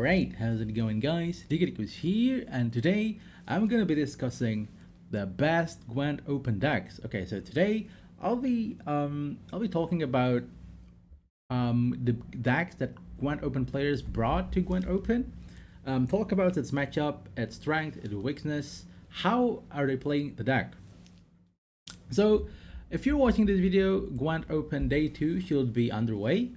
Alright, how's it going guys? Deekadiko is here, and today I'm gonna be discussing the best Gwent open decks. Okay, so today I'll be talking about the decks that Gwent open players brought to Gwent open. Talk about its matchup, its strength, its weakness, how are they playing the deck. So if you're watching this video, Gwent open day 2 should be underway.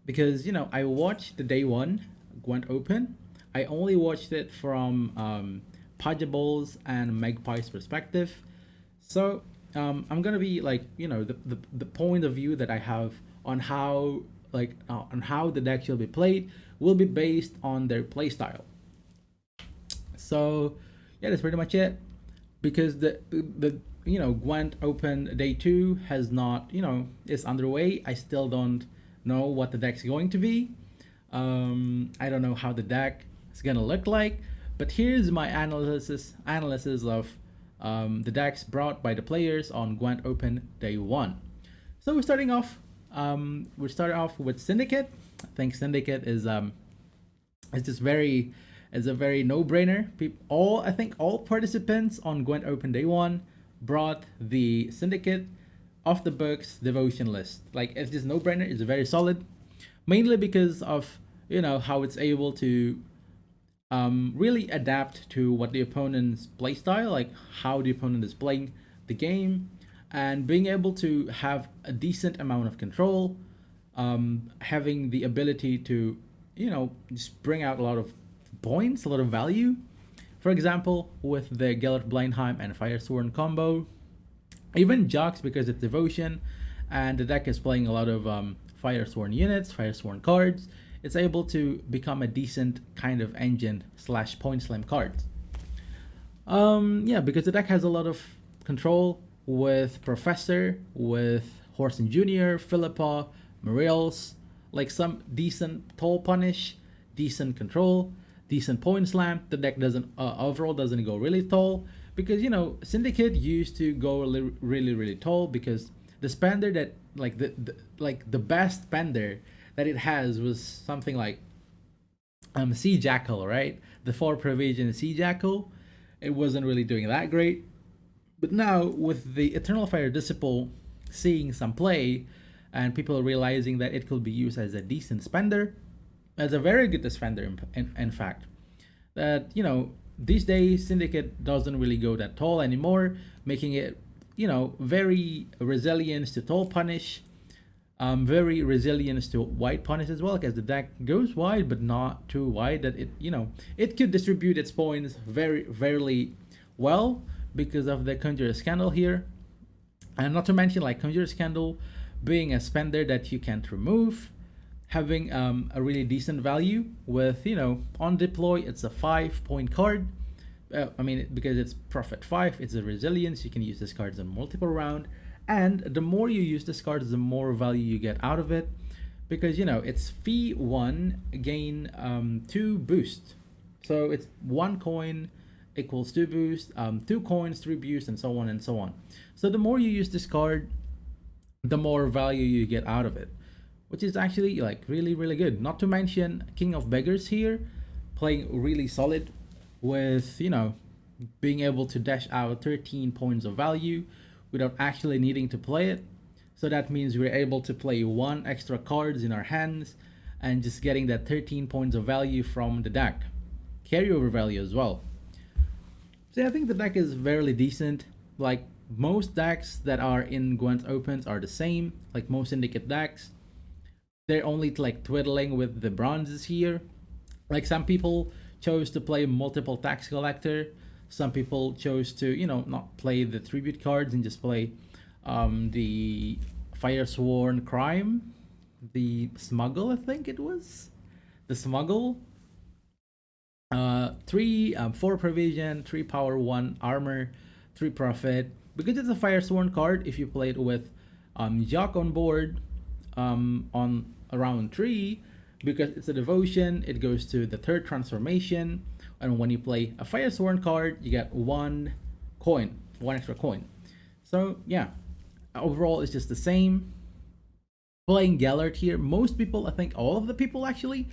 Because I watched the day 1 Gwent open. I only watched it from Pajables and Magpie's perspective. So I'm gonna be like the point of view that I have on how the deck should be played will be based on their playstyle. So yeah, that's pretty much it. Because the Gwent open day 2 has not is underway. I still don't know what the deck's going to be. I don't know how the deck is gonna look like, but here's my analysis of the decks brought by the players on Gwent open day 1. So we're starting off with Syndicate. I think Syndicate is a very no-brainer. I think all participants on Gwent open day 1 brought the Syndicate off the books devotion list. Like, it's just no-brainer. It's very solid, mainly because of how it's able to really adapt to what the opponent's playstyle, like how the opponent is playing the game, and being able to have a decent amount of control, having the ability to just bring out a lot of points, a lot of value. For example, with the Gellert Blindheim and Firesworn combo, even Jux, because it's devotion and the deck is playing a lot of Firesworn units, Firesworn cards, it's able to become a decent kind of engine / point slam cards. Yeah, because the deck has a lot of control with Professor, with Horson Jr., Philippa, Mariels, like some decent toll punish, decent control, decent point slam. The deck doesn't overall doesn't go really tall, because Syndicate used to go really tall, because the spender that the best spender that it has was something like Sea Jackal, right? The 4 provision Sea Jackal. It wasn't really doing that great. But now with the Eternal Fire Disciple seeing some play, and people realizing that it could be used as a decent spender, as a very good defender in fact, that these days Syndicate doesn't really go that tall anymore, making it very resilient to tall punish, very resilient to wide punish as well, because the deck goes wide but not too wide, that it could distribute its points very well because of the Conjurer Scandal here. And not to mention, like, Conjurer Scandal being a spender that you can't remove, having a really decent value with on deploy. It's a 5-point card. Because it's profit 5, it's a resilience. You can use this cards on multiple round, and the more you use this card, the more value you get out of it, because it's fee 1 gain 2 boost. So it's 1 coin equals 2 boost, 2 coins 3 boost, and so on and so on. So the more you use this card, the more value you get out of it, which is actually like really good. Not to mention King of Beggars here playing really solid, with being able to dash out 13 points of value without actually needing to play it. So that means we're able to play 1 extra cards in our hands and just getting that 13 points of value from the deck, carryover value as well. So I think the deck is very decent. Like, most decks that are in Gwent opens are the same, like most Syndicate decks. They're only like twiddling with the bronzes here. Like, some people chose to play multiple tax collector. Some people chose to not play the tribute cards and just play the Firesworn Crime, the Smuggle, I think it was the Smuggle. 4 provision, 3 power, 1 armor, 3 profit. Because it's a Firesworn card, if you play it with Jock on board on around 3, because it's a devotion, it goes to the 3rd transformation, and when you play a Firesworn card, you get 1 extra coin. So yeah, overall it's just the same. Playing Gellert here, most people, I think all of the people actually,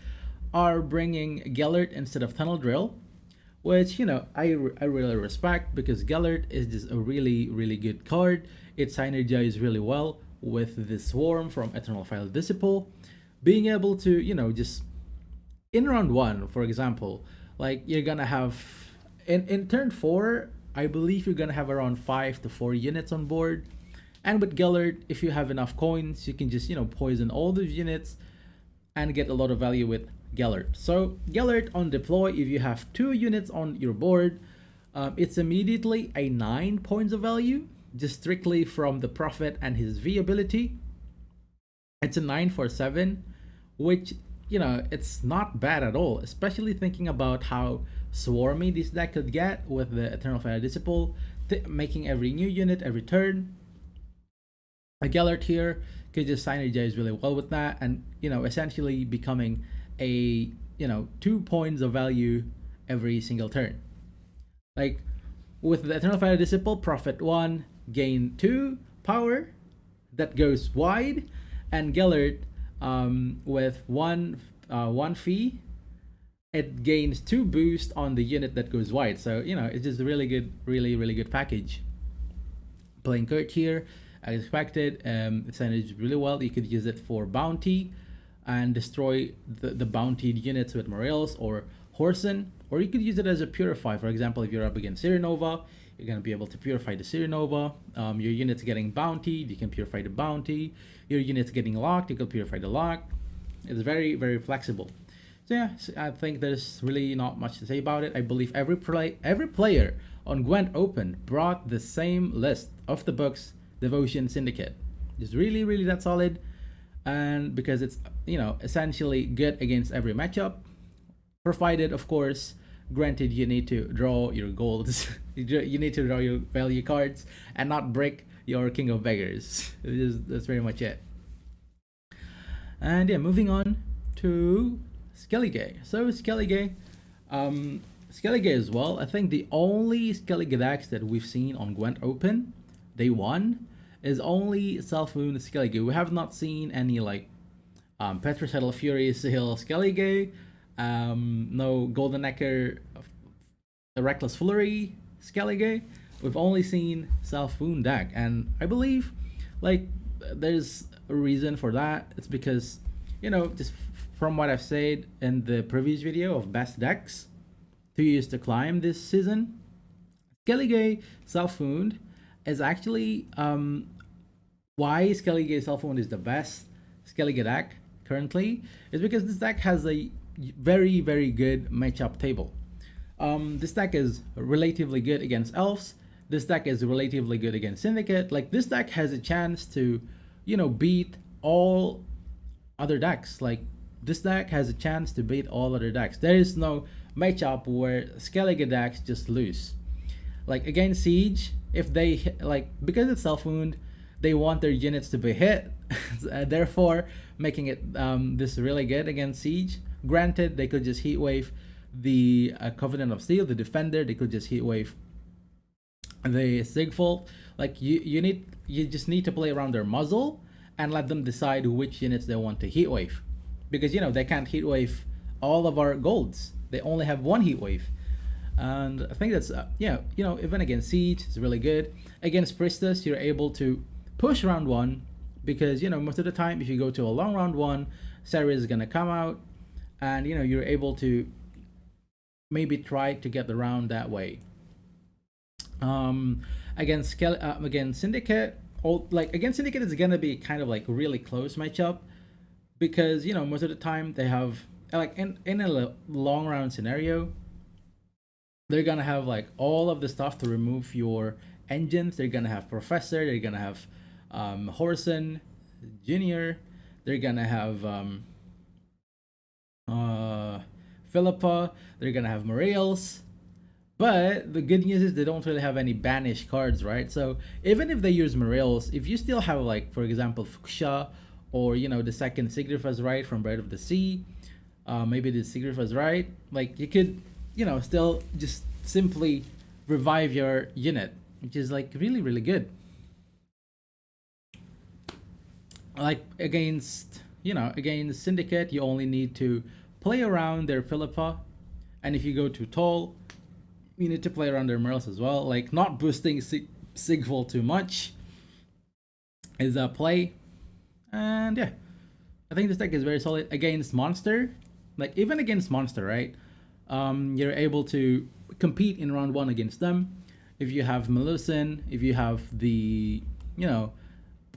are bringing Gellert instead of Tunnel Drill, which I really respect because Gellert is just a really good card. It synergizes really well with the Swarm from Eternal File Disciple. Being able to just in round one, for example, like you're gonna have in turn four, I believe you're gonna have around 5 to 4 units on board. And with Gellert, if you have enough coins, you can just poison all those units and get a lot of value with Gellert. So Gellert on deploy, if you have 2 units on your board, it's immediately a 9 points of value, just strictly from the Prophet and his V ability. It's a 9 for 7, which it's not bad at all, especially thinking about how swarmy this deck could get with the Eternal Fire Disciple, making every new unit every turn. A Gellert here could just synergize really well with that, and essentially becoming a 2 points of value every single turn. Like with the Eternal Fire Disciple, Prophet 1, gain 2 power that goes wide, and Gellert with one fee, it gains 2 boost on the unit that goes wide. So it's just a really good, really good package. Playing Kurt here, as expected, it synergizes really well. You could use it for bounty and destroy the bountied units with Morels or Horson, or you could use it as a purify. For example, if you're up against Cyrenova, you're going to be able to purify the Cyrenova. Your unit's getting bountied, you can purify the bounty. Your unit's getting locked, you can purify the lock. It's very flexible. So yeah, I think there's really not much to say about it. I believe every player on Gwent Open brought the same list of the books, Devotion, Syndicate. It's really that solid, and because it's essentially good against every matchup, provided of course, granted, you need to draw your golds. You need to draw your value cards and not break your King of Beggars. That's very much it. And yeah, moving on to Skellige. So Skellige, Skellige as well. I think the only Skellige decks that we've seen on Gwent Open Day 1 is only Self-Moon Skellige. We have not seen any like Petricidal Fury Sahil Skellige, no Golden Necker, the Reckless Flurry Skellige. We've only seen Self-Moon deck, and I believe like there's a reason for that. It's because just from what I've said in the previous video of best decks to use to climb this season, Skellige Self-Moon is actually why Skellige Self-Moon is the best Skellige deck currently is because this deck has a very good matchup table. This deck is relatively good against elves. This deck is relatively good against Syndicate. Like this deck has a chance to beat all other decks. Like this deck has a chance to beat all other decks. There is no matchup where Skellige decks just lose. Like against Siege, if they because it's Self-Wound, they want their units to be hit, therefore making it this really good against Siege. Granted, they could just Heatwave the Covenant of Steel, the Defender. They could just Heatwave the Sigfold. Like you just need to play around their muzzle and let them decide which units they want to Heatwave, because they can't Heatwave all of our golds. They only have one Heatwave. And I think that's even against Siege, it's really good. Against Priestess, you're able to push round 1 because most of the time if you go to a long round 1, Sarah is gonna come out, and you're able to maybe try to get the round that way. Against Syndicate, against Syndicate is gonna be kind of like really close matchup, because most of the time they have in a long round scenario, they're gonna have like all of the stuff to remove your engines. They're gonna have Professor, they're gonna have Horson Junior, they're gonna have Philippa, they're gonna have Morales. But the good news is they don't really have any banished cards, right? So even if they use Morales, if you still have for example Fuchsia, or the second Sigrifa's Right from Bread of the Sea, maybe the Sigrifa's Right, you could still just simply revive your unit, which is really good. like against against syndicate, you only need to play around their Philippa, and if you go too tall, you need to play around their Merles as well. Like not boosting Sigval too much is a play, and yeah, I think this deck is very solid against monster. Like even against monster, right? You're able to compete in round one against them. If you have Melusin, if you have the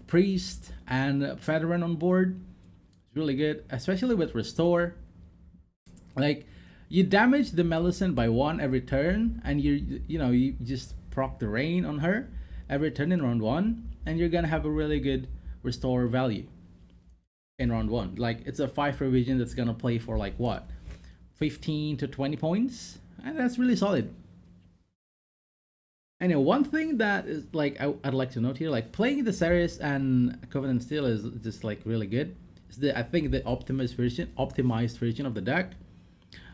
priest and veteran on board, it's really good, especially with restore. Like you damage the Melusin by one every turn, and you just proc the rain on her every turn in round one, and you're gonna have a really good restore value in round one. Like it's a 5 revision that's gonna play for like what, 15 to 20 points, and that's really solid. And one thing that is like I'd like to note here, like playing the Ceres and Covenant Steel is just like really good. It's I think the optimized version of the deck.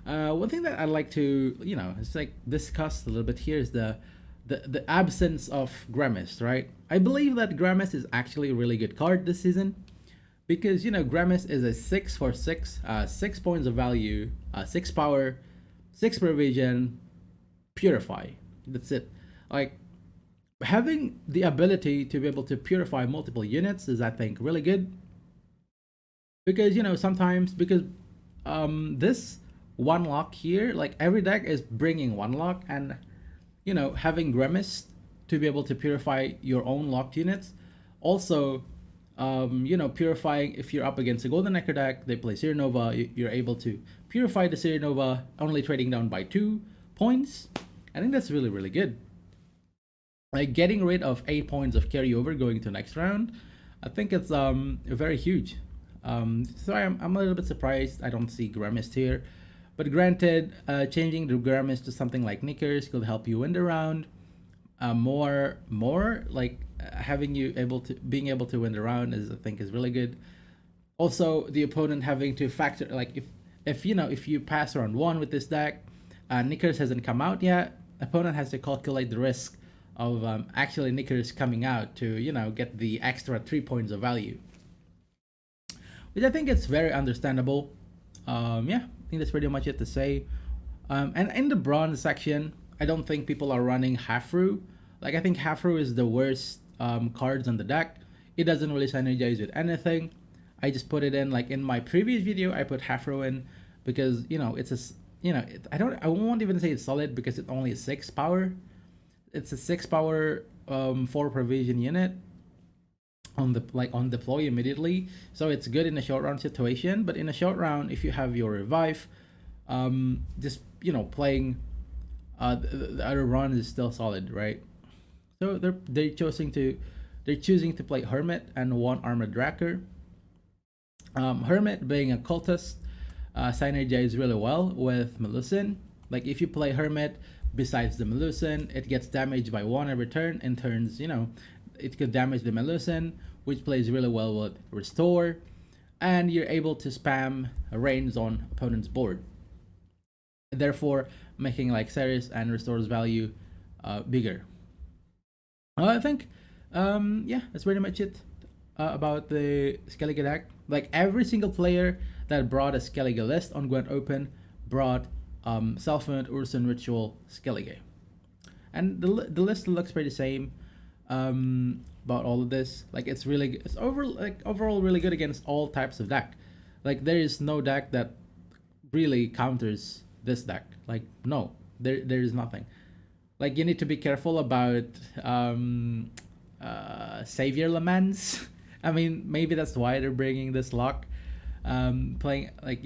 One thing that I'd like to it's like discuss a little bit here is the absence of Grimace, right? I believe that Grimace is actually a really good card this season because Grimace is a 6 for 6, 6 points of value, 6 power, 6 provision, purify. That's it. Like having the ability to be able to purify multiple units is, I think, really good because sometimes because this one lock here, like every deck is bringing one lock, and having Grimace to be able to purify your own locked units, also purifying if you're up against a Golden Necker deck, they play Cyrenova, you're able to purify the Cyrenova only trading down by 2 points. I think that's really, really good. Like getting rid of 8 points of carryover going to next round, I think it's very huge. So I'm a little bit surprised I don't see Grimace here, but granted, changing the Grimace to something like Knickers could help you win the round. More like having you being able to win the round is, I think, is really good. Also, the opponent having to factor, like if you pass round one with this deck, Knickers hasn't come out yet, opponent has to calculate the risk of actually Knickers coming out to get the extra 3 points of value, which I think it's very understandable. Yeah, I think that's pretty much it to say. And in the bronze section, I don't think people are running Hafru. Like I think Hafru is the worst cards on the deck. It doesn't really synergize with anything. I just put it in, like in my previous video, I put Hafru in because it's a I won't even say it's solid because it's only a 6 power. It's a 6 power 4 provision unit on deploy immediately, so it's good in a short round situation. But in a short round, if you have your revive, just playing the other run is still solid, right? So they're choosing to play Hermit and one Armored Dracker. Hermit being a cultist, synergize really well with Melusin. Like if you play Hermit besides the Melusin, it gets damaged by 1 every turn, and turns it could damage the Melusin, which plays really well with Restore, and you're able to spam rains on opponent's board, therefore making like Ceres and Restore's value bigger. I think yeah, that's pretty much it about the Skellige deck. Like every single player that brought a Skellige list on Gwent Open brought Self-Earned Urson Ritual Skellige, and the list looks pretty same about all of this. Like it's overall really good against all types of deck. Like there is no deck that really counters this deck. Like no, there is nothing. Like you need to be careful about Savior Laments. I mean, maybe that's why they're bringing this lock. Playing like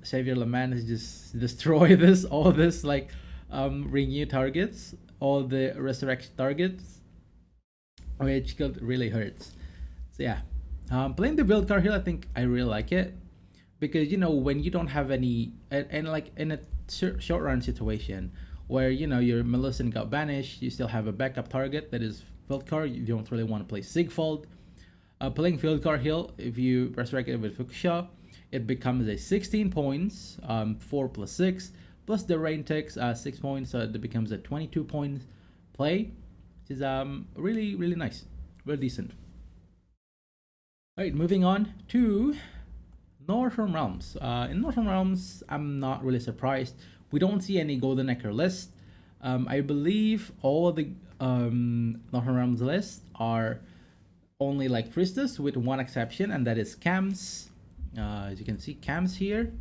Savior Lament is just destroy all this like renew targets, all the resurrection targets, which could really hurt. So yeah, playing the build card here, I think I really like it because when you don't have any, and like in a short run situation where your Melusin got banished, you still have a backup target that is field card. You don't really want to play Sigfold. Playing field card heal, if you resurrect it with Fuchsia, it becomes a 16 points, 4 plus 6, plus the rain takes 6 points, so it becomes a 22 point play, which is really, really nice, really decent. All right, moving on to Northern Realms. In Northern Realms, I'm not really surprised. We don't see any Golden Necker list. I believe all of the Northern Realms lists are only like Priestess with one exception, and that is Cams. As you can see, Cams here.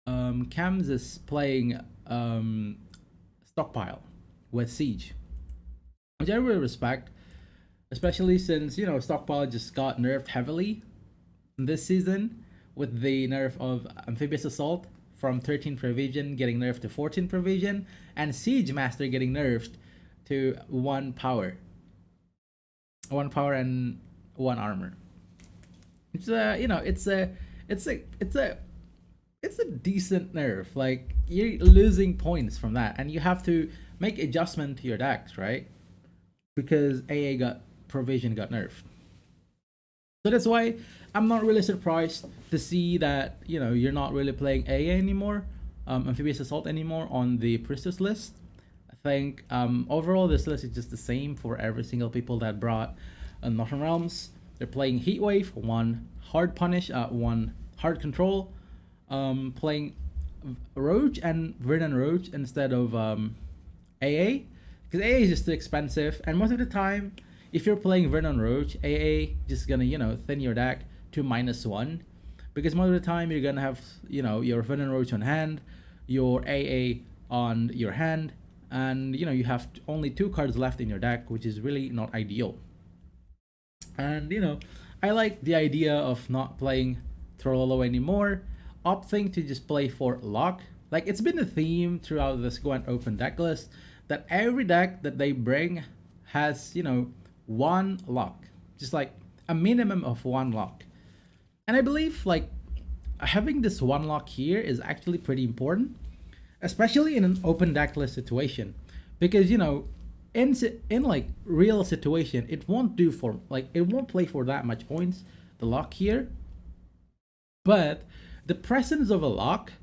Cams is playing Stockpile with Siege, which I really respect, especially since Stockpile just got nerfed heavily this season with the nerf of Amphibious Assault from 13 provision getting nerfed to 14 provision, and Siege Master getting nerfed to 1 power and 1 armor. It's a decent nerf. Like, you're losing points from that, and you have to make adjustment to your decks, right? Because AA got provision got nerfed. So that's why I'm not really surprised to see that you're not really playing AA anymore, Amphibious Assault anymore on the Priestess list. I think overall this list is just the same for every single people that brought Northern Realms. They're playing Heatwave, 1 hard punish, 1 hard control, playing Roach and Vernon Roach instead of AA, because AA is just too expensive, and most of the time if you're playing Vernon Roach, AA just gonna thin your deck to -1, because most of the time you're gonna have your Vernon Roach on hand, your AA on your hand, and you have only 2 cards left in your deck, which is really not ideal. And I like the idea of not playing Trollolo anymore, opting to just play for Lock. Like, it's been a theme throughout this Gwent Open deck list that every deck that they bring has 1 lock, just like a minimum of 1 lock. And I believe like having this 1 lock here is actually pretty important, especially in an open deck list situation, because in like real situation it won't do for like it won't play for that much points, the lock here. But the presence of a lock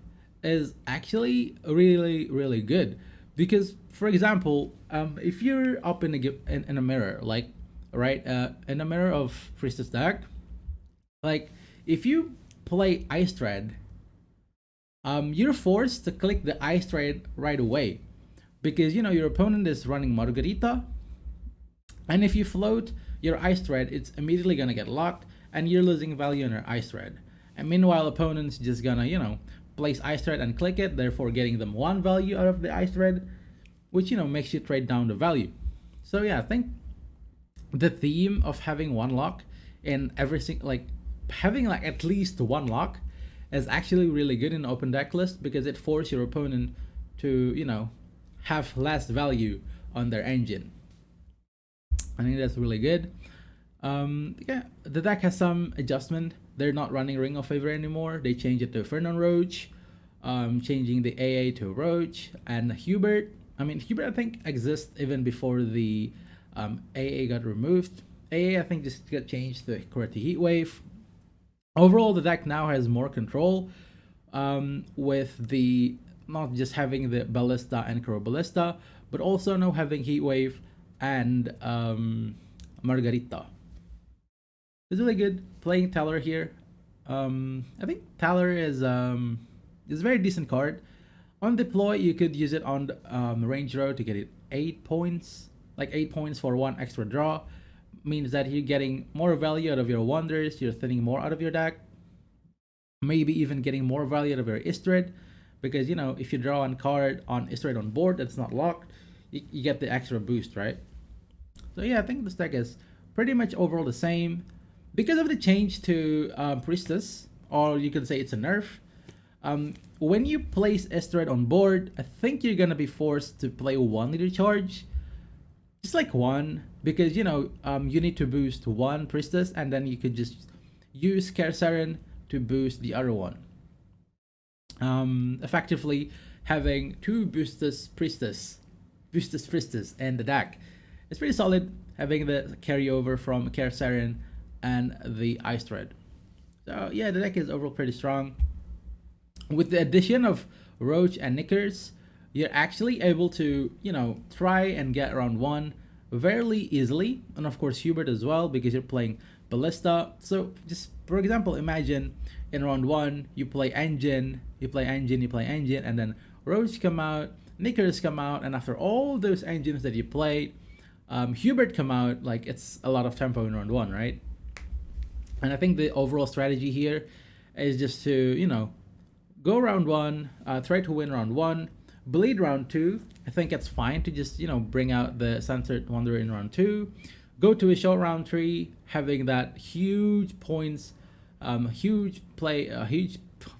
is actually really good, because for example, if you're up in a mirror, like right in a mirror of Priestess deck, like if you play Ice Thread, you're forced to click the Ice Thread right away, because your opponent is running Margarita, and if you float your Ice Thread, it's immediately gonna get locked, and you're losing value on your Ice Thread. And meanwhile, opponent's just gonna place Ice Thread and click it, therefore getting them 1 value out of the Ice Thread, which makes you trade down the value. So yeah, I think the theme of having 1 lock in every single, like having like at least 1 lock, is actually really good in open deck list, because it forces your opponent to have less value on their engine. I think that's really good. Yeah, the deck has some adjustment. They're not running Ring of Favor anymore. They changed it to Fernand Roach, changing the AA to Roach and Hubert. I mean, Hubert I think exists even before the AA got removed. AA I think just got changed to Correct Heatwave. Overall, the deck now has more control, with the not just having the Ballista and Crow Ballista, but also now having Heatwave and Margarita. It's really good playing Taller here. I think Taller is a very decent card. On deploy, you could use it on range row to get it 8 points, like 8 points for 1 extra draw. Means that you're getting more value out of your wonders, you're thinning more out of your deck, maybe even getting more value out of your Istrid, because if you draw one card on Istrid on board that's not locked, you get the extra boost, right? So yeah, I think this deck is pretty much overall the same. Because of the change to Priestess, or you can say it's a nerf, when you place Istrid on board, I think you're gonna be forced to play 1 leader charge, just like 1, because you need to boost 1 Priestess, and then you could just use Kersarin to boost the other one. Effectively having 2 Priestess in the deck. It's pretty solid, having the carryover from Kersarin and the Ice Thread. So yeah, the deck is overall pretty strong. With the addition of Roach and Knickers, you're actually able to, try and get round 1 fairly easily, and of course Hubert as well, because you're playing ballista. So just for example, imagine in round one you play engine, you play engine, you play engine, and then roach come out, knickers come out, and after all those engines that you played, Hubert come out. Like, it's a lot of tempo in round one, right? And I think the overall strategy here is just to, you know, go round one, try to win round one, bleed round two. I think it's fine to just, you know, bring out the Sunset Wanderer in round two, go to a short round three, having that huge points, huge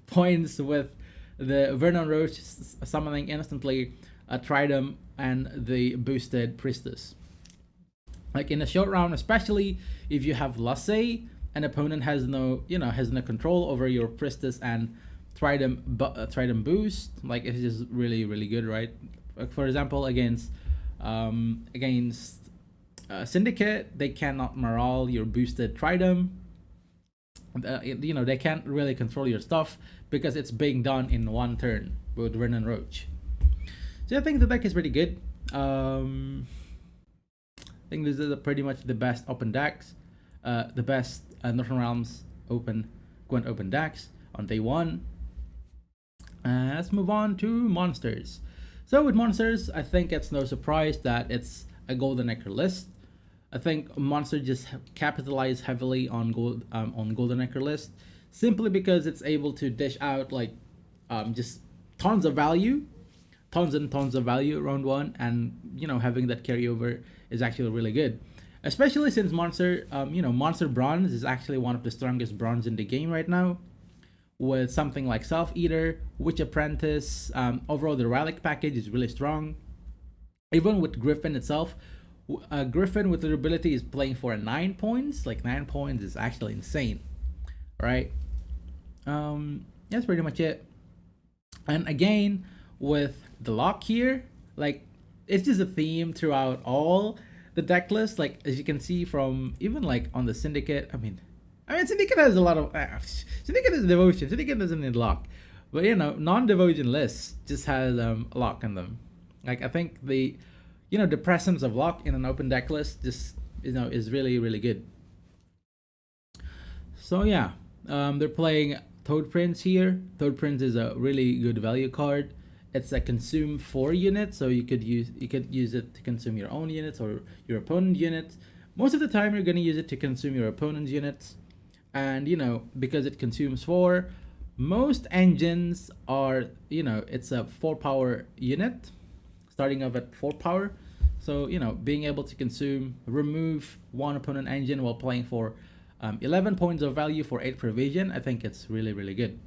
points with the Vernon Roach summoning instantly a Tridom and the boosted Priestess. Like in a short round, especially if you have Lasse, an opponent has no, you know, has no control over your Priestess and Tridom boost. Like, it's just really, really good, right? Like, for example, against Syndicate, they cannot morale your boosted Tridom. You know, they can't really control your stuff because it's being done in one turn with Vernon Roach. So I think the deck is pretty good. I think this is pretty much the best open decks, the best Northern Realms Gwent open decks on day one. Let's move on to monsters. So with monsters, I think it's no surprise that it's a Golden Nectar list. I think Monster just capitalize heavily on Golden Nectar list, simply because it's able to dish out like just tons of value, tons and tons of value round one, and you know, having that carryover is actually really good. Especially since Monster, you know, Monster Bronze is actually one of the strongest bronze in the game right now, with something like Self Eater, Witch Apprentice. Overall, the Relic package is really strong. Even with Griffin itself, Griffin with the ability is playing for 9 points. Like 9 points is actually insane, right? That's pretty much it. And again, with the lock here, like, it's just a theme throughout all the deck list. Like, as you can see from even like on the Syndicate, I mean Syndicate has a lot of Syndicate is devotion. Syndicate doesn't need lock, but you know, non-devotion lists just has a lock in them. Like, I think the, you know, the presence of lock in an open deck list just, you know, is really, really good. So yeah, they're playing Toad Prince here. Toad Prince is a really good value card. It's a consume 4 units, so you could use it to consume your own units or your opponent units. Most of the time, you're gonna use it to consume your opponent's units, and you know, because it consumes 4, most engines are, you know, it's a 4 power unit, starting off at 4 power. So, you know, being able to remove one opponent engine while playing for 11 points of value for 8 provision, I think it's really, really good.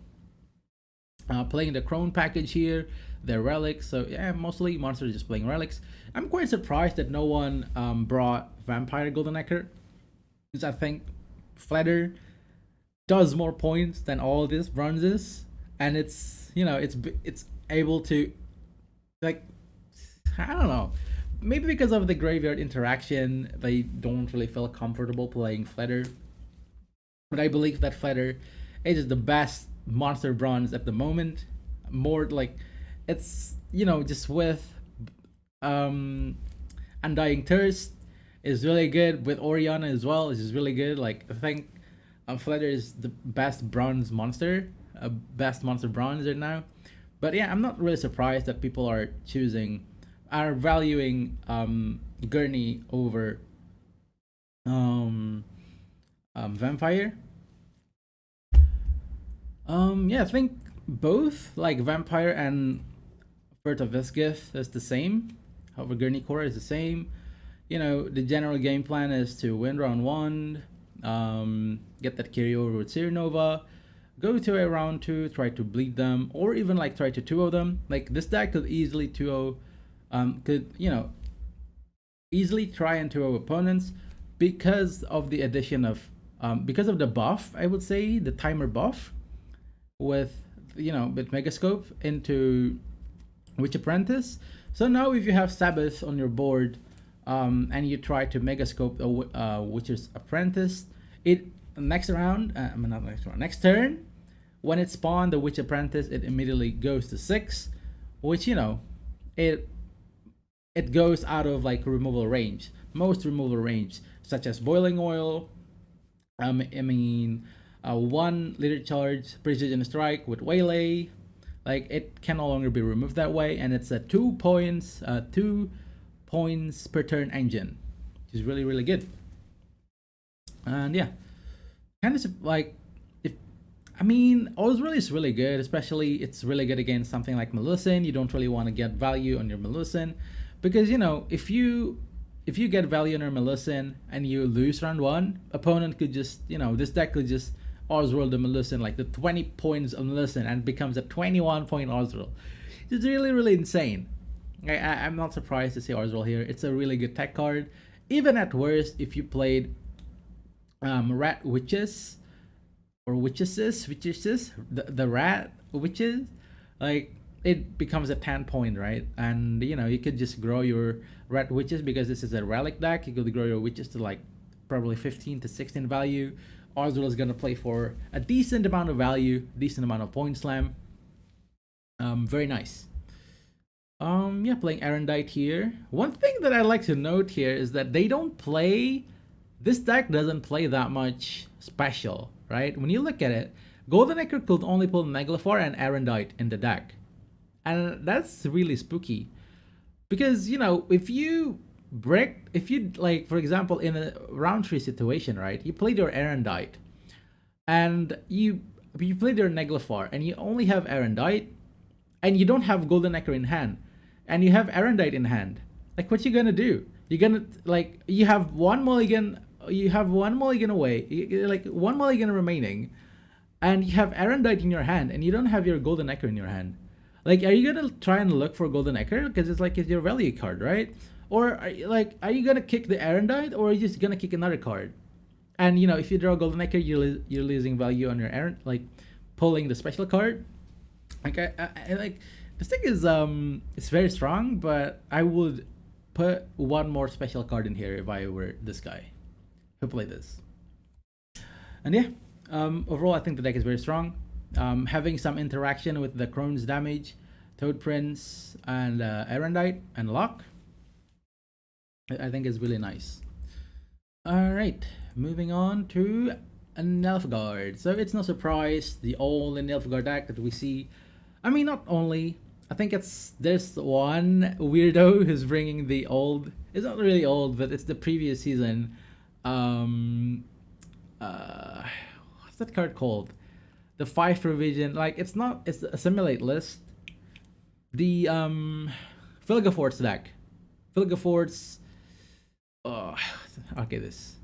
Playing the Crone package here, their relics. So yeah, mostly monsters just playing relics. I'm quite surprised that no one brought Vampire Golden Nectar, because I think Fledder does more points than all these bronzes, and it's, you know, it's able to, like, I don't know, maybe because of the graveyard interaction, they don't really feel comfortable playing Fledder. But I believe that Fledder is the best monster bronze at the moment. More like, it's, you know, just with Undying Thirst is really good, with Oriana as well is really good. Like, I think Fledder is the best bronze monster, best monster bronze right now. But yeah, I'm not really surprised that people are valuing Gurney over Vampire. Yeah, I think both, like Vampire and Birth of Visgith, is the same. However, Gurney Core is the same. You know, the general game plan is to win round 1, get that carryover with Cyrenova, go to a round 2, try to bleed them, or even like try to 2-0 them. Like, this deck could easily 2-0, you know, easily try and 2-0 opponents because of the addition of, because of the buff, I would say, the timer buff with, you know, with Megascope into Witch Apprentice. So now if you have Sabbath on your board, and you try to Megascope Witch's Apprentice, it next turn, when it spawned the Witch Apprentice, it immediately goes to 6, which, you know, it goes out of like removal range, most removal range, such as Boiling Oil, I mean, one leader charge precision strike with waylay, like it can no longer be removed that way, and it's a 2 points per turn engine, which is really really good. And yeah, kind of like if I mean, Oswald is really good, especially it's really good against something like Melusin. You don't really want to get value on your Melusin because if you get value on your Melusin and you lose round one, opponent could just this deck could just Oswald the Melusin like the 20 points of Melusin and becomes a 21 point Oswald. It's really really insane. I'm not surprised to see Oswald here. It's a really good tech card. Even at worst, if you played rat witches or witches, the rat witches, like it becomes a 10 point, right? And you could just grow your rat witches because this is a relic deck. You could grow your witches to like probably 15 to 16 value. Oswald is gonna play for a decent amount of value, decent amount of point slam. Very nice. Yeah, playing Erendite here. One thing that I like to note here is that they don't play. This deck doesn't play that much special, right? When you look at it, Golden Echo could only pull Megalithor and Erendite in the deck. And that's really spooky. Because, if you like, for example, in a round 3 situation, right? You played your Erendite, and you played your Megalithor, and you only have Erendite, and you don't have Golden Echo in hand, and you have Erendite in hand. Like, what you gonna do? You're gonna, like, you have one mulligan away, like one mulligan remaining, and you have Erendite in your hand, and you don't have your Golden Echo in your hand. Like, are you gonna try and look for Golden Echo because it's your value card, right? Or are you gonna kick the Erendite, or are you just gonna kick another card? And if you draw Golden Echo, you're losing value on your Erend, like pulling the special card. Like I like this thing is it's very strong, but I would put one more special card in here if I were this guy who played this. And yeah, overall I think the deck is very strong. Having some interaction with the Crone's damage, Toad Prince, and Erendite and Lock, I think is really nice. Alright, moving on to a Nilfgaard. So it's no surprise, the only Nilfgaard deck that we see. I mean, not only. I think it's this one weirdo who's bringing the old. It's not really old, but it's the previous season. What's that card called? The 5th revision. Like, it's not. It's a simulate list. The Vilgefortz deck. Vilgefortz. Okay, this.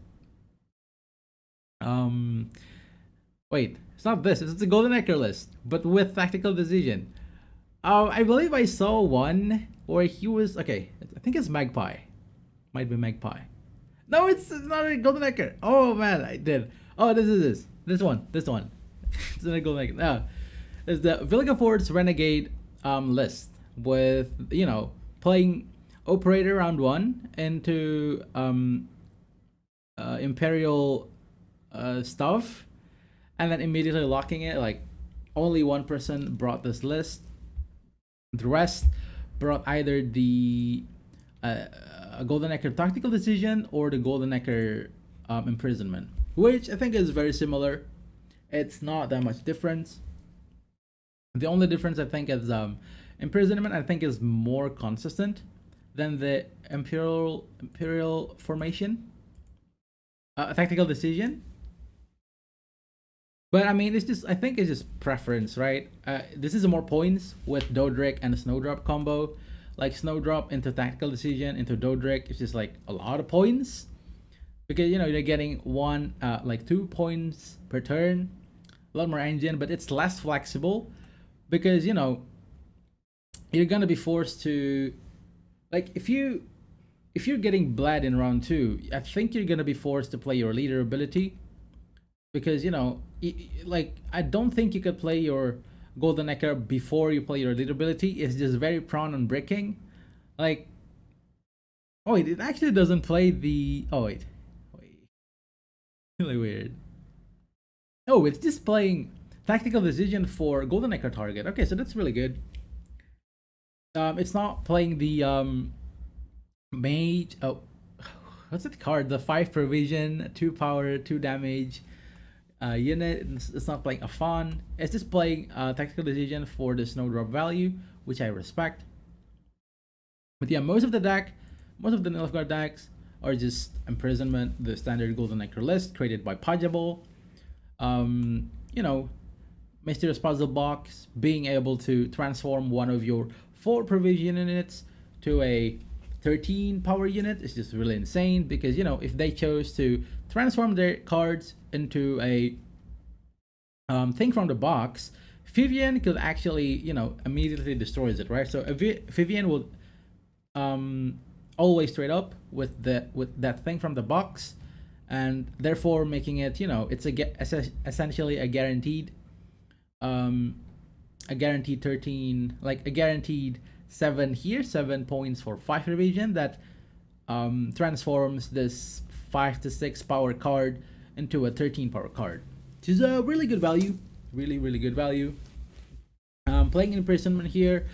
Wait, it's not this. It's the Golden Echo list, but with tactical decision. I believe I saw one where he was okay. I think it's Magpie. Might be Magpie. No, it's not a Golden Echo. Oh man, I did. Oh, this one. It's not a Golden Echo. No, it's the Vilgefortz Renegade list with playing Operator round 1 into Imperial stuff, and then immediately locking it. Like, only one person brought this list. The rest brought either the Golden Echo tactical decision or the Golden Echo imprisonment, which I think is very similar. It's not that much difference. The only difference I think is imprisonment. I think is more consistent than the Imperial formation tactical decision. But I mean, I think it's just preference, right? This is more points with Dodric and Snowdrop combo. Like, Snowdrop into tactical decision into Dodric, it's just like a lot of points. Because, you're getting 2 points per turn. A lot more engine, but it's less flexible. Because, you're gonna be forced to... Like, if you're getting bled in round 2, I think you're gonna be forced to play your leader ability. Because like, I don't think you could play your Golden Echo before you play your leader ability. It's just very prone on breaking. Like, oh wait, it actually doesn't play the. Oh wait, really weird. Oh, it's just playing tactical decision for Golden Echo target. Okay, so that's really good. It's not playing the mage. Oh, what's that card? The 5 provision, 2 power, 2 damage unit. It's not playing a fun. It's just playing a tactical decision for the snowdrop value, which I respect. But yeah, most of the nilfgaard decks are just imprisonment, the standard golden nectar list created by Pajable. You know, mysterious puzzle box, being able to transform one of your 4 provision units to a 13 power unit is just really insane, because you know, if they chose to transform their cards into a thing from the box, Vivian could actually, you know, immediately destroys it, right? So Vivian will always trade up with that thing from the box, and therefore making it, you know, it's essentially a guaranteed 13, like a guaranteed 7 here, 7 points for 5 revision that transforms this 5 to 6 power card into a 13 power card, which is a really good value, really good value. Playing imprisonment here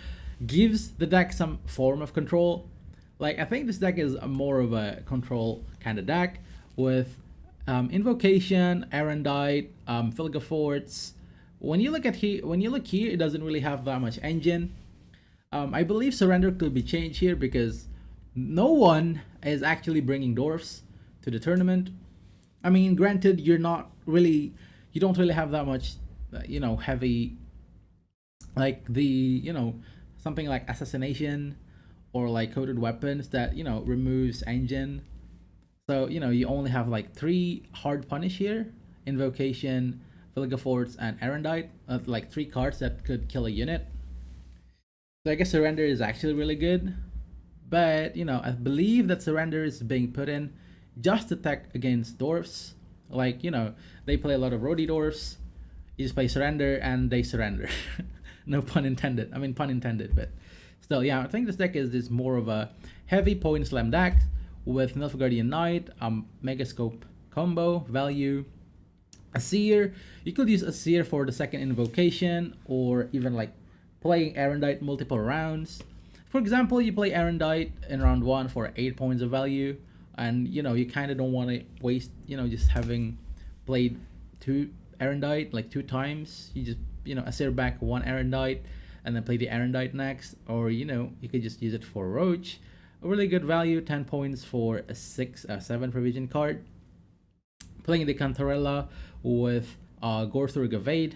gives the deck some form of control. Like, I think this deck is more of a control kind of deck with invocation, erendite, Filga forts. When you look here, it doesn't really have that much engine. I believe surrender could be changed here because no one is actually bringing dwarfs to the tournament. I mean, granted, you don't really have that much, you know, heavy, like the, you know, something like assassination or like coded weapons that, you know, removes engine. So, you know, you only have like 3 hard punish here: invocation, Filga forts, and erendite. Like 3 cards that could kill a unit. So I guess surrender is actually really good, but you know, I believe that surrender is being put in just to attack against dwarfs. Like, you know, they play a lot of roadie dwarfs. You just play surrender and they surrender. No pun intended. I mean, pun intended, but still, yeah. I think this deck is more of a heavy point slam deck with Nilfgaardian Knight, Megascope combo value. A seer, you could use a seer for the second invocation, or even like playing erendite multiple rounds. For example, you play erendite in round 1 for 8 points of value, and you know, you kind of don't want to waste, you know, just having played 2 erendite like 2 times. You just, you know, assert back 1 erendite and then play the erendite next, or you know, you could just use it for roach. A really good value, 10 points for a 7 provision card. Playing the Cantarella with Gorthur Gavade,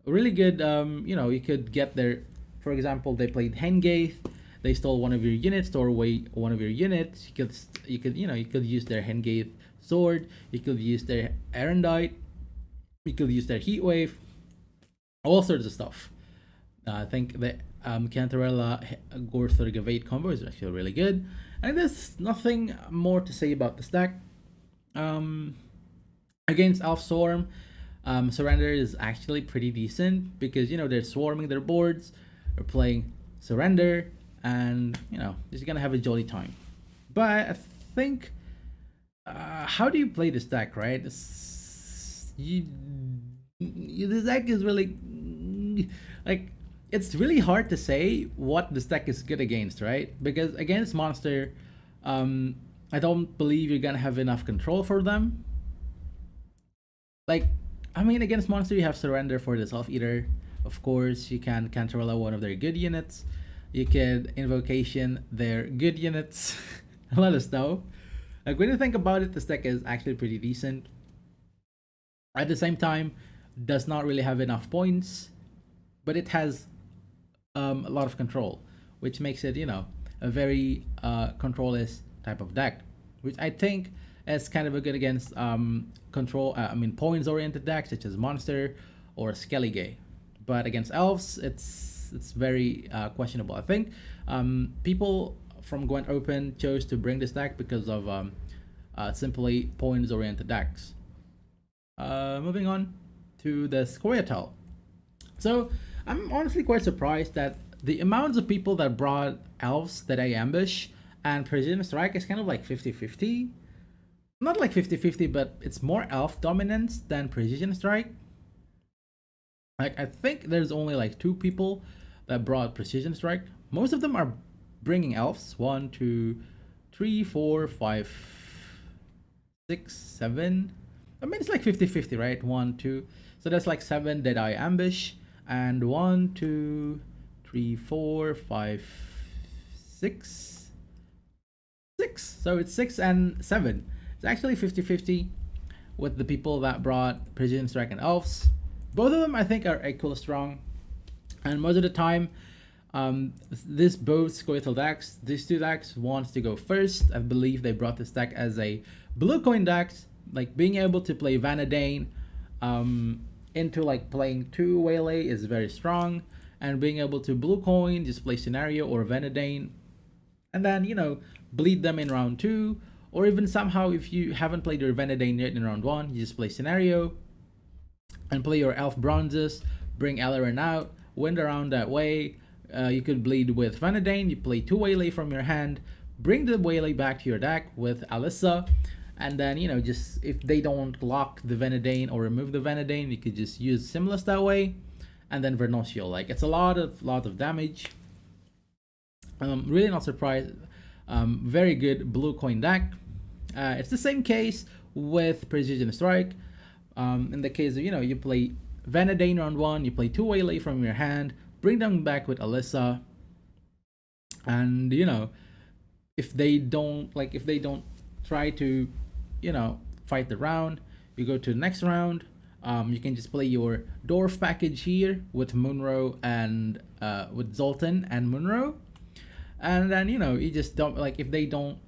really good. You know, you could get there. For example, they played Hengaith, they stole one of your units, stole away one of your units. You could you could use their Hengaith sword, you could use their erendite, you could use their heatwave, all sorts of stuff. I think the Cantarella Gorthur Gavade combo is actually really good, and there's nothing more to say about this deck. Against Elf Storm, surrender is actually pretty decent because, you know, they're swarming their boards, they're playing surrender, and you know, just gonna have a jolly time. But I think, how do you play this deck, right? This deck is really like, it's really hard to say what this deck is good against, right? Because against monster, I don't believe you're gonna have enough control for them. Like, I mean, against monster, you have surrender for the Self Eater. Of course, you can Cantarella one of their good units. You can invocation their good units. Let us know. Like, when you think about it, this deck is actually pretty decent. At the same time, does not really have enough points, but it has a lot of control, which makes it, you know, a very controlless type of deck, which I think is kind of a good against points oriented decks such as monster or skellige. But against elves, it's very questionable. I think people from Gwent Open chose to bring this deck because of simply points oriented decks. Moving on to the scoiatel. So I'm honestly quite surprised that the amounts of people that brought elves that I ambush and precision strike is kind of like 50-50. Not like 50-50, but it's more elf dominance than precision strike. Like, I think there's only like 2 people that brought precision strike. Most of them are bringing elves. 1, 2, 3, 4, 5, six, seven. I mean, it's like 50-50, right? One, two. So that's like seven Deadeye Ambush. And one, two, three, four, five, six. Six. So it's six and seven. It's actually 50-50 with the people that brought Precision Strike and Elves. Both of them, I think, are equal strong. And most of the time, this both scoiatel decks, these two decks wants to go first. I believe they brought this deck as a blue coin deck, like being able to play Vanadane into like playing two Waylay is very strong, and being able to blue coin, just play Scenario or Vanadane, and then bleed them in round two, or even somehow if you haven't played your Vanadane yet in round one, you just play Scenario and play your Elf Bronzes, bring Ellerin out, win the round that way. You could bleed with Vanadane, you play two Waylay from your hand, bring the Waylay back to your deck with Alyssa, and then, just if they don't lock the Vanadane or remove the Vanadane, you could just use Simulus that way, and then Vernotial. Like, it's a lot of damage. Really not surprised. Very good blue coin deck. It's the same case with Precision Strike. In the case of, you play Vanadane round one, you play two Waylay from your hand, bring them back with Alyssa, and if they don't try to fight the round, you go to the next round. You can just play your Dwarf package here with Munro and with Zoltan and Munro, and then you just don't if they don't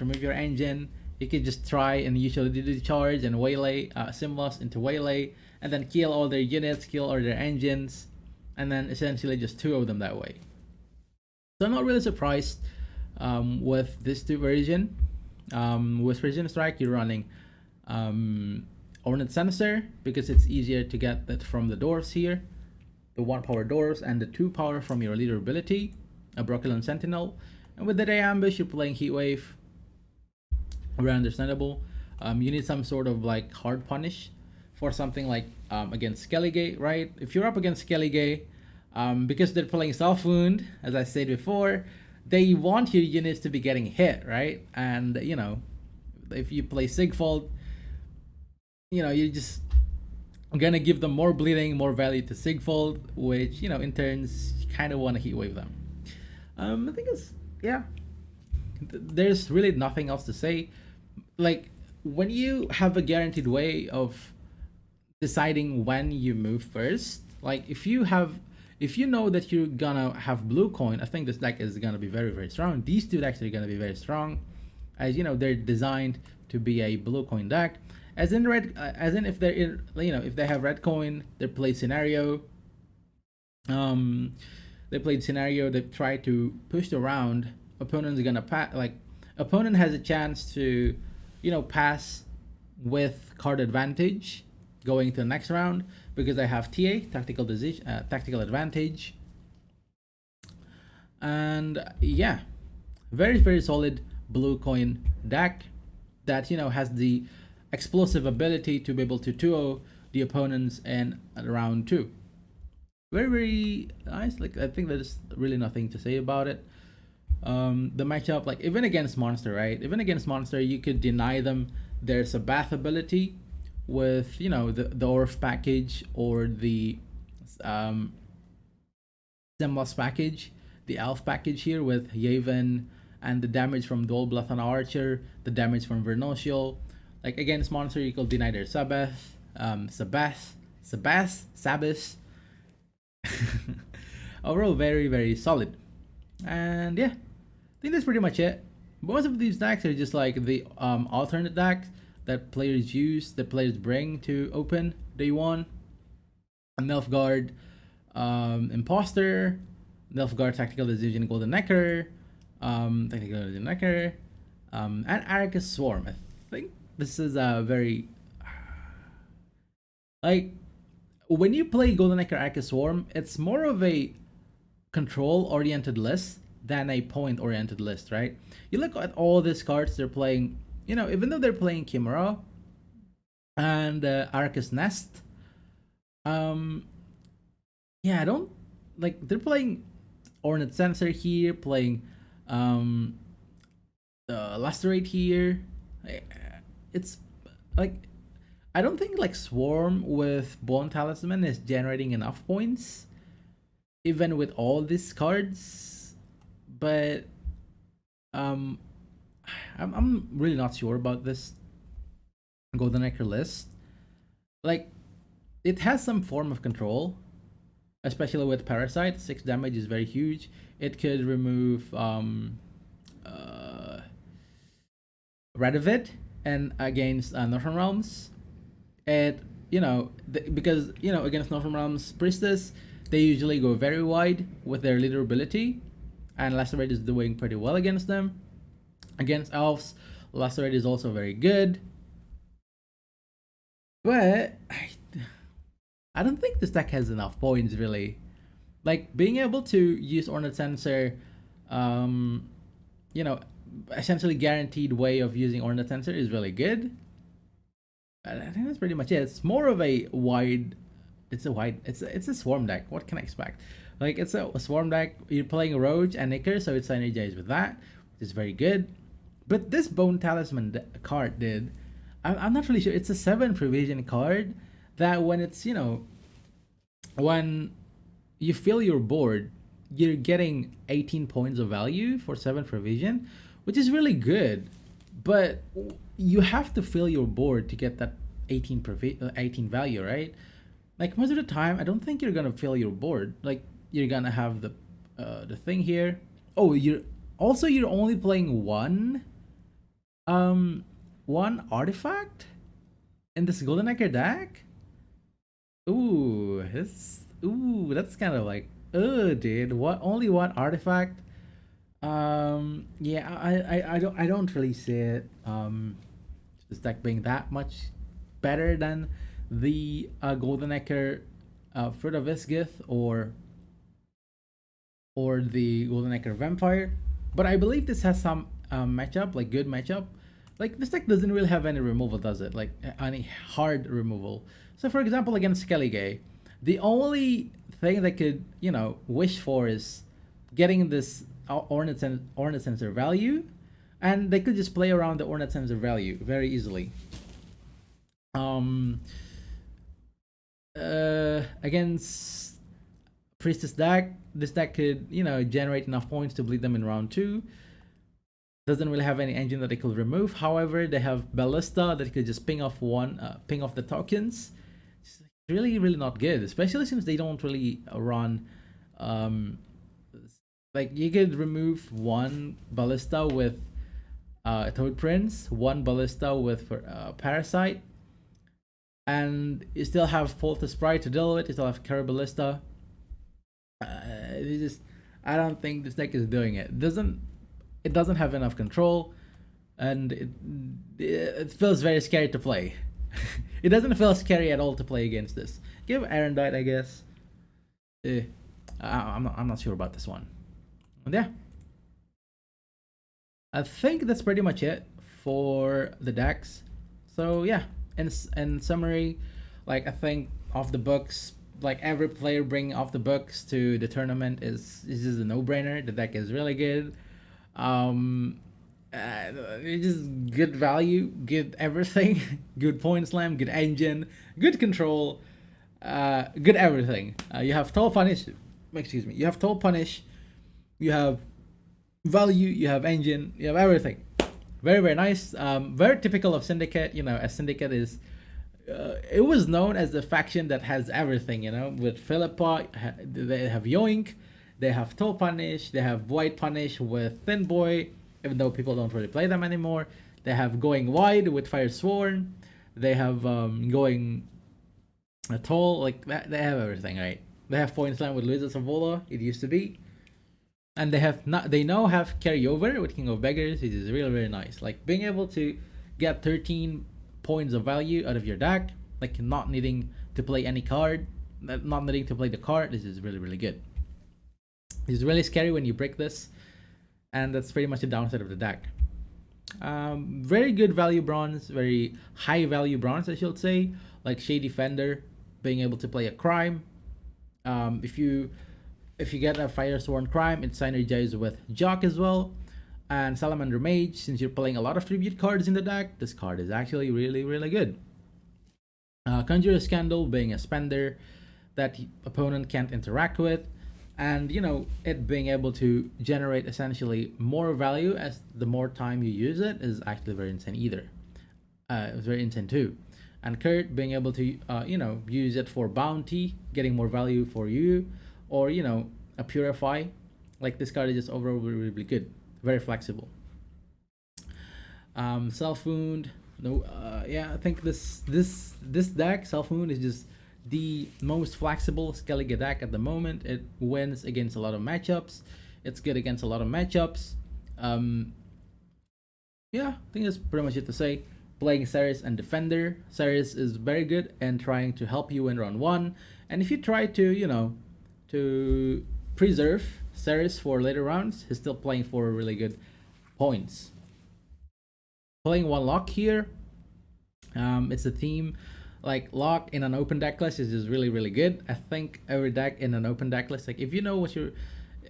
remove your engine, you can just try and usually do the charge and Waylay Simulus into Waylay, and then kill all their units, kill all their engines, and then essentially just two of them that way. So I'm not really surprised with this two version. With Precision Strike, you're running Ornate Sensor because it's easier to get that from the dwarves here, the 1 power dwarves, and the 2 power from your leader ability, a Brocculon Sentinel. And with the Day Ambush, you're playing Heatwave. Very understandable. You need some sort of hard punish for something like against Skellige, right? If you're up against Skellige, because they're playing Self Wound, as I said before, they want your units to be getting hit, right? And if you play Sigfold, you're just gonna give them more bleeding, more value to Sigfold, which in turns you kind of want to Heatwave them. I think there's really nothing else to say. Like, when you have a guaranteed way of deciding when you move first, like if you know that you're gonna have blue coin, I think this deck is gonna be very, very strong. These two decks are gonna be very strong, as they're designed to be a blue coin deck. As in if they're in, if they have red coin, they play Scenario. They played Scenario. They try to push the round. Opponent's gonna opponent has a chance to, pass with card advantage going to the next round because they have tactical advantage. And yeah, very, very solid blue coin deck that has the explosive ability to be able to 2-0 the opponents in round 2. Very, very nice. I think there's really nothing to say about it. The matchup, even against monster, right? Even against monster, you could deny them their Sabath ability with the Orf package or the Simulus package, the Elf package here with Yavin, and the damage from Dual Bloodthorn Archer, the damage from Vernotial. Against monster, you could deny their Sabbath, Sabbath. Overall, very, very solid. And yeah, I think that's pretty much it. Most of these decks are just the alternate decks that players use, that players bring to open day one. Nilfgaard Imposter, Nilfgaard Tactical Decision Golden Necker, and Arcus Swarm. I think this is a very when you play Golden Necker Arcus Swarm, it's more of a control oriented list than a point oriented list, right? You look at all these cards they're playing, even though they're playing Chimera and Arcus Nest, I don't they're playing Ornate Sensor here, playing Lustrate here, It's like I don't think like Swarm with Bone Talisman is generating enough points, even with all these cards. But um, I'm really not sure about this Golden Nectar list. Like, it has some form of control, especially with Parasite. 6 damage is very huge. It could remove uh, Radovid and against Northern Realms. And because against Northern Realms Priestess, they usually go very wide with their leader ability, and Lacerate is doing pretty well against them. Against Elves, Lacerate is also very good. But I don't think this deck has enough points really. Like being able to use Ornate Sensor, um, you know, essentially guaranteed way of using Ornate Sensor is really good. I think that's pretty much it. It's more of a wide. It's a swarm deck. What can I expect? Like it's a swarm deck. You're playing Roach and Nicker, so it's synergized with that, which is very good. But this Bone Talisman card did. I'm not really sure. It's a 7 provision card that when it's when you fill your board, you're getting 18 points of value for 7 provision, which is really good. But you have to fill your board to get that 18 value, right? Like most of the time, I don't think you're gonna fill your board. Like you're gonna have the thing here. Oh, you're only playing one artifact in this Golden Nectar deck. That's kind of like, dude, what? Only one artifact? Yeah, I don't really see it. This deck being that much better than the Golden Nectar, Fruit of Visgith or the Golden Nectar Vampire. But I believe this has some matchup, like good matchup. Like this deck doesn't really have any removal, does it? Like any hard removal. So for example, against skellige, the only thing they could wish for is getting this Ornate Sensor value, and they could just play around the Ornate Sensor value very easily. Against Priestess deck, this deck could generate enough points to bleed them in round 2. Doesn't really have any engine that they could remove. However, they have Ballista that could just ping off the tokens. It's really, really not good, especially since they don't really run. Like you could remove one Ballista with Toad Prince, one Ballista with Parasite, and you still have Folta Sprite to deal with. You still have Caraballista. I don't think this deck is doing it. It doesn't have enough control, and it feels very scary to play. It doesn't feel scary at all to play against this. Give Arendite, I guess. I'm not sure about this one. And yeah, I think that's pretty much it for the decks. So yeah, in summary, like I think off the books, like every player bringing off the books to the tournament is just a no-brainer. The deck is really good. It's just good value, good everything, good point slam, good engine, good control, good everything. You have Toll Punish. Excuse me. You have Toll Punish. You have value. You have engine. You have everything. Very, very nice. Very typical of Syndicate. As Syndicate is, it was known as the faction that has everything. With Philippa, they have Yoink, they have Toe Punish, they have White Punish with Thin Boy, even though people don't really play them anymore. They have Going Wide with Fire Sworn. They have Going Tall, like that. They have everything, right? They have Point Slam with Luisa Savola. It used to be. And they now have carryover with King of Beggars. It is really, really nice. Like being able to get 13 points of value out of your deck, like not needing to play any card, not needing to play the card. This is really, really good. It's really scary when you break this, and that's pretty much the downside of the deck. Very good value bronze, very high value bronze, I should say, like Shady Fender, being able to play a crime. If you get a Fire Sworn Crime, it synergizes with Jock as well. And Salamander Mage, since you're playing a lot of tribute cards in the deck, this card is actually really, really good. Conjurer's Candle being a spender that the opponent can't interact with, and it being able to generate essentially more value as the more time you use it is actually very insane either. It's very insane too. And Kurt being able to use it for bounty, getting more value for you, or a purify. Like, this card is just overall really, really good, very flexible. Self wound. No, yeah, I think this deck, Self Wound, is just the most flexible skellige deck at the moment. It wins against a lot of matchups. It's good against a lot of matchups. Yeah, I think that's pretty much it to say. Playing Ceres and Defender. Ceres is very good and trying to help you in round 1. And if you try to, to preserve Ceres for later rounds, he's still playing for really good points. Playing one Lock here. It's a theme. Like, Lock in an open deck list is just really, really good. I think every deck in an open deck list, like, if you know what you're,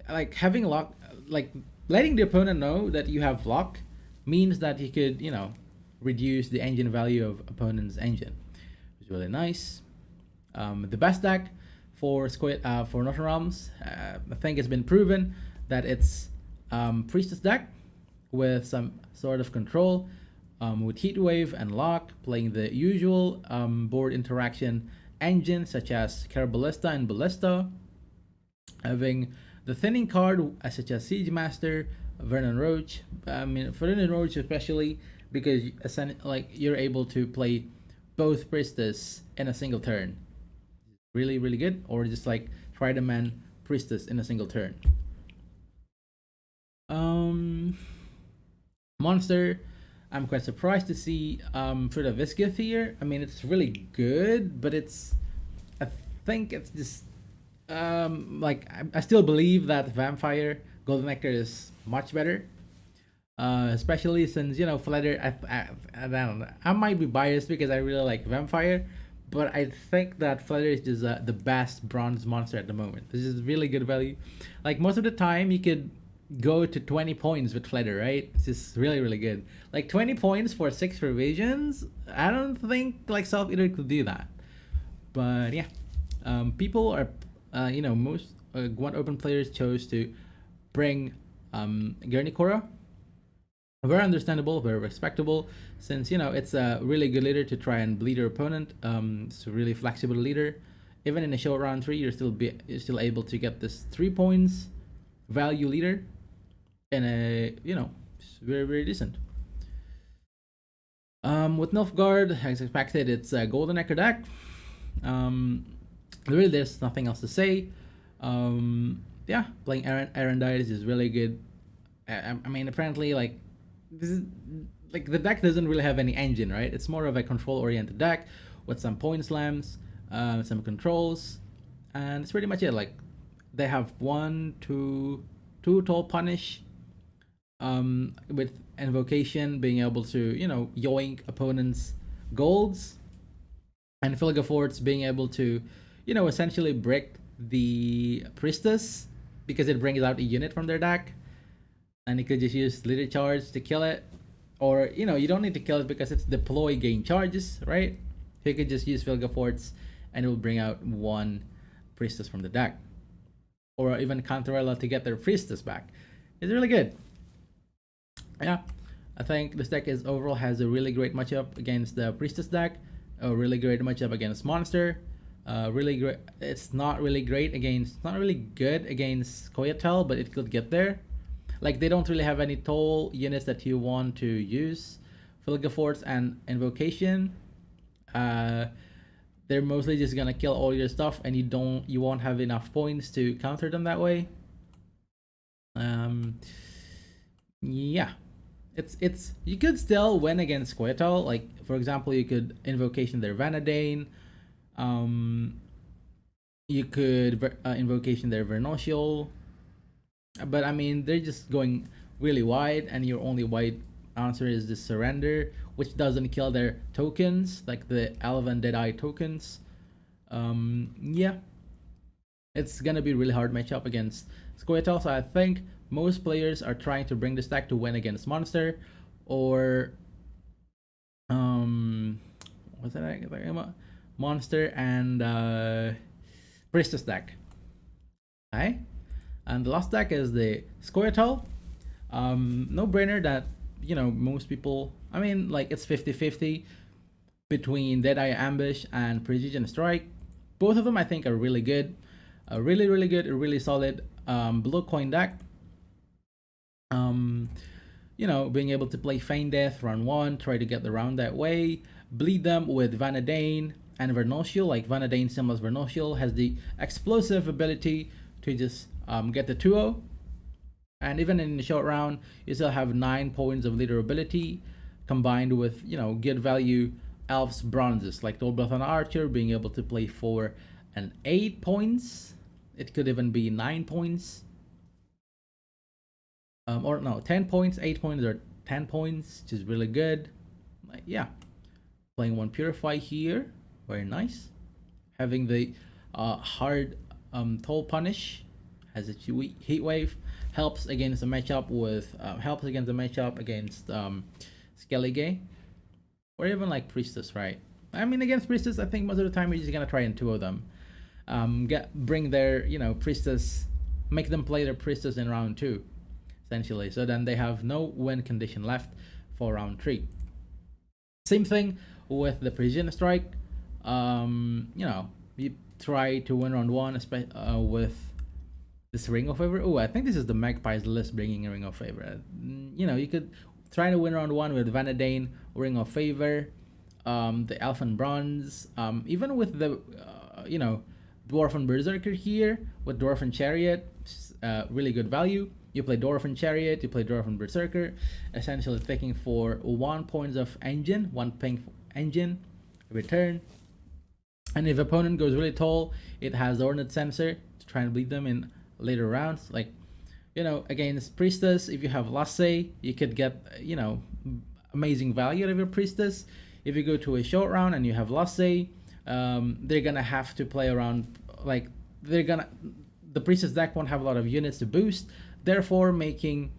like, having Lock, like, letting the opponent know that you have Lock means that you could, reduce the engine value of opponent's engine. It's really nice. The best deck for Northern Realms, I think it's been proven that it's Priestess deck with some sort of control, with Heatwave and Lock, playing the usual board interaction engine such as Carabalista and Ballista, having the thinning card such as Siege Master, Vernon Roach. I mean, Vernon Roach especially, because like, you're able to play both Priestess in a single turn. Really, really good. Or just like try the man Priestess in a single turn. Monster, I'm quite surprised to see for the Viscith here. I mean, it's really good, but I think it's just like, I still believe that Vampire Golden Nectar is much better. Especially since Flutter, I don't know, I might be biased because I really like Vampire, but I think that Flutter is just the best bronze monster at the moment. This is really good value. Like, most of the time you could go to 20 points with Flutter, right? It's just really, really good. Like, 20 points for 6 revisions, I don't think like Self Eater could do that. But yeah, people are most Gwent Open players chose to bring Guernicora. Very understandable, very respectable, since it's a really good leader to try and bleed your opponent. It's a really flexible leader. Even in a short round 3, you're still able to get this 3 points value leader, and it's very, very decent. With Nilfgaard, as expected, it's a Golden Nectar deck. Really, there's nothing else to say. Yeah, playing Arandides is really good. I mean, apparently, like, this is like, the deck doesn't really have any engine, right? It's more of a control-oriented deck with some point slams, some controls, and it's pretty much it. Like, they have 2 tall punish, with invocation being able to yoink opponents' golds, and Filgaforts being able to essentially break the Priestess because it brings out a unit from their deck. And you could just use Leader Charge to kill it. Or, you don't need to kill it because it's deploy gain charges, right? So you could just use Vilgaforts and it will bring out 1 Priestess from the deck. Or even Cantarella to get their Priestess back. It's really good. Yeah, I think this deck overall has a really great matchup against the Priestess deck. A really great matchup against Monster. Really great. It's not really good against Scoiatel, but it could get there. Like, they don't really have any tall units that you want to use. Filgaforts and Invocation, they're mostly just gonna kill all your stuff, and you won't have enough points to counter them that way. Yeah, it's you could still win against Scoiatel. Like, for example, you could Invocation their Vanadane. You could Invocation their Vernocial. But I mean, they're just going really wide, and your only wide answer is the Surrender, which doesn't kill their tokens, like the Elven Deadeye tokens. Yeah, It's gonna be really hard matchup against Scoiatel. So I think most players are trying to bring this deck to win against Monster or what's that? Monster and Priestess deck. Okay, and the last deck is the Scoiatel. No brainer that most people. I mean, like it's 50-50 between Deadeye Ambush and Precision Strike. Both of them I think are really good, really good, a really solid below coin deck. Being able to play Feign Death round 1, try to get the round that way, bleed them with Vanadane and Vernocial. Like Vanadane, similar as Vernocial, has the explosive ability to just get the 2-0. And even in the short round, you still have 9 points of leader ability combined with, good value elves bronzes like Dolblath and Archer being able to play 4 and 8 points. It could even be 9 points. Or no, 10 points, 8 points, or 10 points, which is really good. Like, yeah. Playing 1 Purify here. Very nice. Having the hard Toll Punish has a Heat Wave. Helps against the matchup against skellige. Or even like Priestess, right? I mean, against Priestess, I think most of the time you're just gonna try and 2 of them. Bring their, Priestess, make them play their Priestess in round 2, essentially. So then they have no win condition left for round 3. Same thing with the Precision Strike. You try to win round 1, with this Ring of Favor. Oh, I think this is the Magpie's list bringing a Ring of Favor. You could try to win round 1 with Vanadane, Ring of Favor, the Elfin Bronze, even with the, Dwarven Berserker here with Dwarven Chariot, really good value. You play Dwarven Chariot, you play Dwarven Berserker, essentially taking for 1 point of engine, 1 pink engine, return. And if opponent goes really tall, it has the Ornate Sensor to try and bleed them in later rounds. Like, against Priestess, if you have Lasse, you could get, amazing value out of your Priestess. If you go to a short round and you have Lasse, they're gonna have to play around, like, the Priestess deck won't have a lot of units to boost, therefore making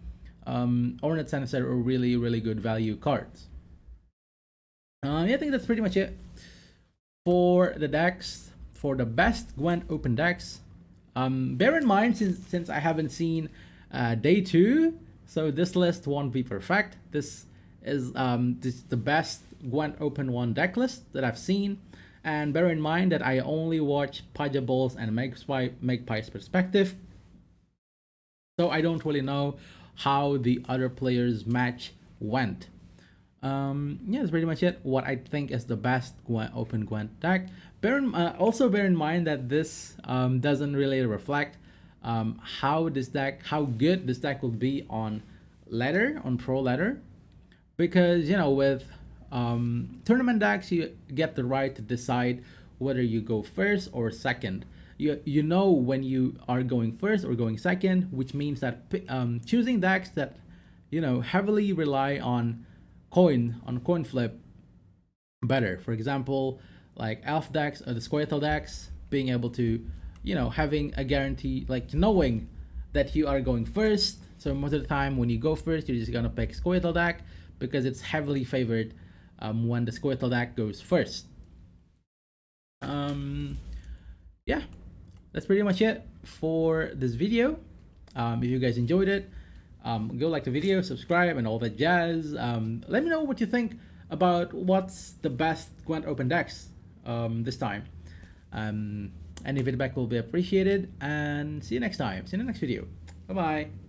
Ornate Sensor a really good value cards. I think that's pretty much it for the decks, for the best Gwent open decks. Bear in mind, since I haven't seen day 2, so this list won't be perfect. This is the best Gwent open 1 deck list that I've seen. And bear in mind that I only watch Paja Balls and Magpie's perspective, so I don't really know how the other players' match went. Yeah, that's pretty much it. What I think is the best open Gwent deck. Also bear in mind that this doesn't really reflect how good this deck will be on pro ladder, because with tournament decks you get the right to decide whether you go first or second. You know when you are going first or going second, which means that choosing decks that heavily rely on coin flip better. For example, like elf decks or the scoiatel decks, being able to having a guarantee, like knowing that you are going first. So most of the time when you go first, you're just gonna pick scoiatel deck because it's heavily favored when the scoiatel deck goes first. Yeah, that's pretty much it for this video. If you guys enjoyed it, go like the video, subscribe, and all that jazz. Let me know what you think about what's the best Gwent open decks this time. Any feedback will be appreciated, and see you next time. See you in the next video. Bye bye.